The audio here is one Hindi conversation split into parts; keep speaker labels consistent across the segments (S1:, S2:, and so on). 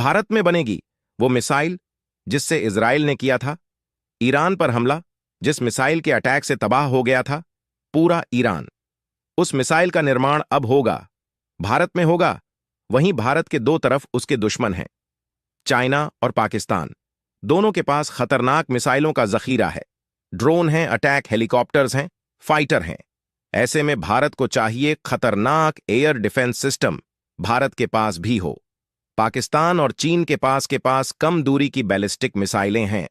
S1: भारत में बनेगी वो मिसाइल जिससे इजराइल ने किया था ईरान पर हमला, जिस मिसाइल के अटैक से तबाह हो गया था पूरा ईरान। उस मिसाइल का निर्माण अब होगा, भारत में होगा। वहीं भारत के दो तरफ उसके दुश्मन हैं, चाइना और पाकिस्तान। दोनों के पास खतरनाक मिसाइलों का जखीरा है, ड्रोन हैं, अटैक हेलीकॉप्टर्स हैं, फाइटर हैं। ऐसे में भारत को चाहिए खतरनाक एयर डिफेंस सिस्टम भारत के पास भी हो। पाकिस्तान और चीन के पास कम दूरी की बैलिस्टिक मिसाइलें हैं,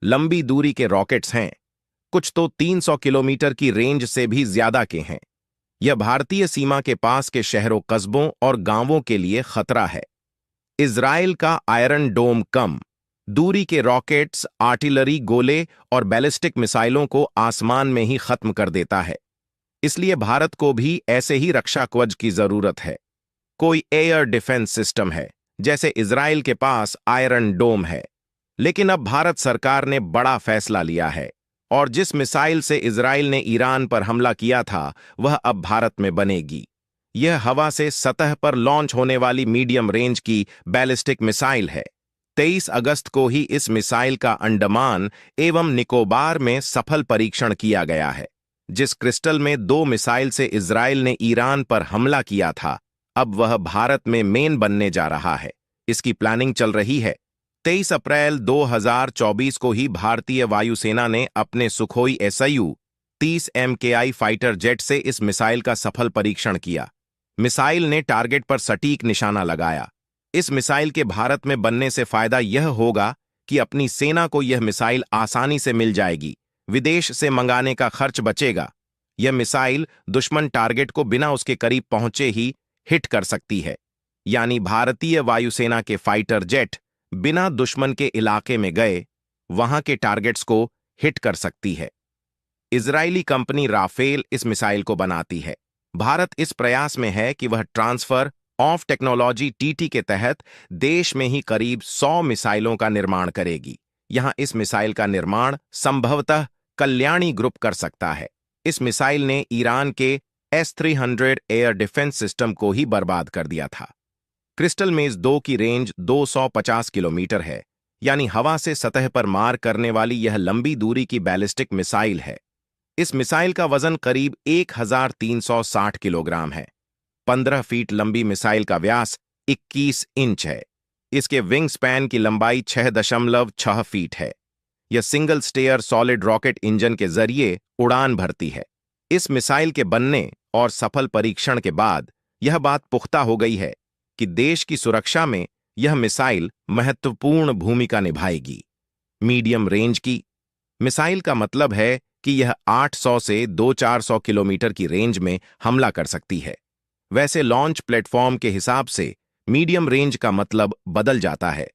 S1: लंबी दूरी के रॉकेट्स हैं, कुछ तो 300 किलोमीटर की रेंज से भी ज्यादा के हैं। यह भारतीय सीमा के पास के शहरों, कस्बों और गांवों के लिए खतरा है। इजराइल का आयरन डोम कम दूरी के रॉकेट्स, आर्टिलरी, गोले और बैलिस्टिक मिसाइलों को आसमान में ही खत्म कर देता है। इसलिए भारत को भी ऐसे ही रक्षा कवच की जरूरत है। कोई एयर डिफेंस सिस्टम है, जैसे इजराइल के पास आयरन डोम है। लेकिन अब भारत सरकार ने बड़ा फैसला लिया है और जिस मिसाइल से इजराइल ने ईरान पर हमला किया था वह अब भारत में बनेगी। यह हवा से सतह पर लॉन्च होने वाली मीडियम रेंज की बैलिस्टिक मिसाइल है। 23 अगस्त को ही इस मिसाइल का अंडमान एवं निकोबार में सफल परीक्षण किया गया है। जिस क्रिस्टल में 2 मिसाइल से इजराइल ने ईरान पर हमला किया था, अब वह भारत में मेन बनने जा रहा है। इसकी प्लानिंग चल रही है। 23 अप्रैल 2024 को ही भारतीय वायुसेना ने अपने Sukhoi SU-30 MKI fighter jet से इस मिसाइल का सफल परीक्षण किया। मिसाइल ने टारगेट पर सटीक निशाना लगाया। इस मिसाइल के भारत में बनने से फायदा यह होगा कि अपनी सेना को यह मिसाइल आसानी से मिल जाएगी, विदेश से मंगाने का खर्च बचेगा। यह मिसाइल दुश्मन टारगेट को बिना उसके करीब पहुंचे ही हिट कर सकती है, यानी भारतीय वायुसेना के फाइटर जेट बिना दुश्मन के इलाके में गए वहां के टारगेट्स को हिट कर सकती है। इजरायली कंपनी राफेल इस मिसाइल को बनाती है। भारत इस प्रयास में है कि वह ट्रांसफर ऑफ टेक्नोलॉजी TT के तहत देश में ही करीब 100 मिसाइलों का निर्माण करेगी। यहां इस मिसाइल का निर्माण संभवतः कल्याणी ग्रुप कर सकता है। इस मिसाइल ने ईरान के S-300 एयर डिफेंस सिस्टम को ही बर्बाद कर दिया था। क्रिस्टल मेज 2 की रेंज 250 किलोमीटर है, यानी हवा से सतह पर मार करने वाली यह लंबी दूरी की बैलिस्टिक मिसाइल है। इस मिसाइल का वजन करीब 1360 किलोग्राम है। 15 फीट लंबी मिसाइल का व्यास 21 इंच है। इसके विंग स्पैन की लंबाई 6.6 फीट है। यह single stage solid rocket engine के जरिए उड़ान भरती है। इस मिसाइल के बनने और सफल परीक्षण के बाद यह बात पुख्ता हो गई है कि देश की सुरक्षा में यह मिसाइल महत्वपूर्ण भूमिका निभाएगी। मीडियम रेंज की मिसाइल का मतलब है कि यह 800 से 200-400 किलोमीटर की रेंज में हमला कर सकती है। वैसे लॉन्च प्लेटफॉर्म के हिसाब से मीडियम रेंज का मतलब बदल जाता है।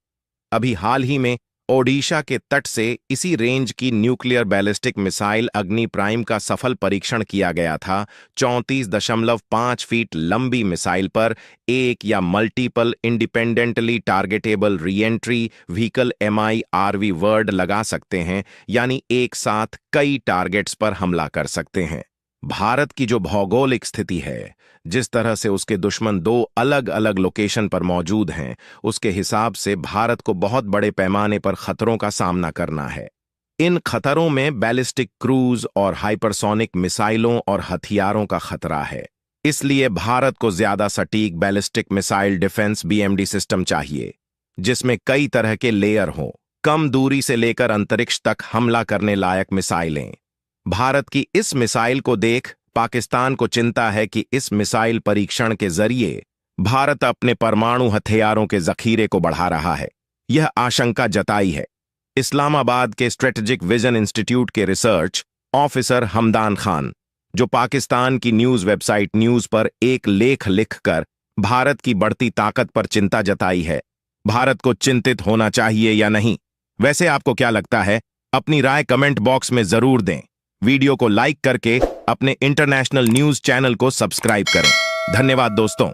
S1: अभी हाल ही में ओडिशा के तट से इसी रेंज की न्यूक्लियर बैलिस्टिक मिसाइल अग्नि प्राइम का सफल परीक्षण किया गया था। 34.5 फीट लंबी मिसाइल पर एक या multiple independently targetable re-entry vehicle MIRV word लगा सकते हैं, यानी एक साथ कई टारगेट्स पर हमला कर सकते हैं। भारत की जो भौगोलिक स्थिति है, जिस तरह से उसके दुश्मन 2 अलग अलग लोकेशन पर मौजूद हैं, उसके हिसाब से भारत को बहुत बड़े पैमाने पर खतरों का सामना करना है। इन खतरों में बैलिस्टिक क्रूज और हाइपरसोनिक मिसाइलों और हथियारों का खतरा है। इसलिए भारत को ज्यादा सटीक ballistic missile defence BMD system चाहिए, जिसमें कई तरह के लेयर हों, कम दूरी से लेकर अंतरिक्ष तक हमला करने लायक मिसाइलें। भारत की इस मिसाइल को देख पाकिस्तान को चिंता है कि इस मिसाइल परीक्षण के जरिए भारत अपने परमाणु हथियारों के जखीरे को बढ़ा रहा है। यह आशंका जताई है इस्लामाबाद के स्ट्रेटेजिक विजन इंस्टीट्यूट के रिसर्च ऑफिसर हमदान खान, जो पाकिस्तान की न्यूज वेबसाइट न्यूज पर एक लेख लिखकर भारत की बढ़ती ताकत पर चिंता जताई है। भारत को चिंतित होना चाहिए या नहीं? वैसे आपको क्या लगता है? अपनी राय कमेंट बॉक्स में जरूर दें। वीडियो को लाइक करके अपने इंटरनेशनल न्यूज चैनल को सब्सक्राइब करें। धन्यवाद दोस्तों।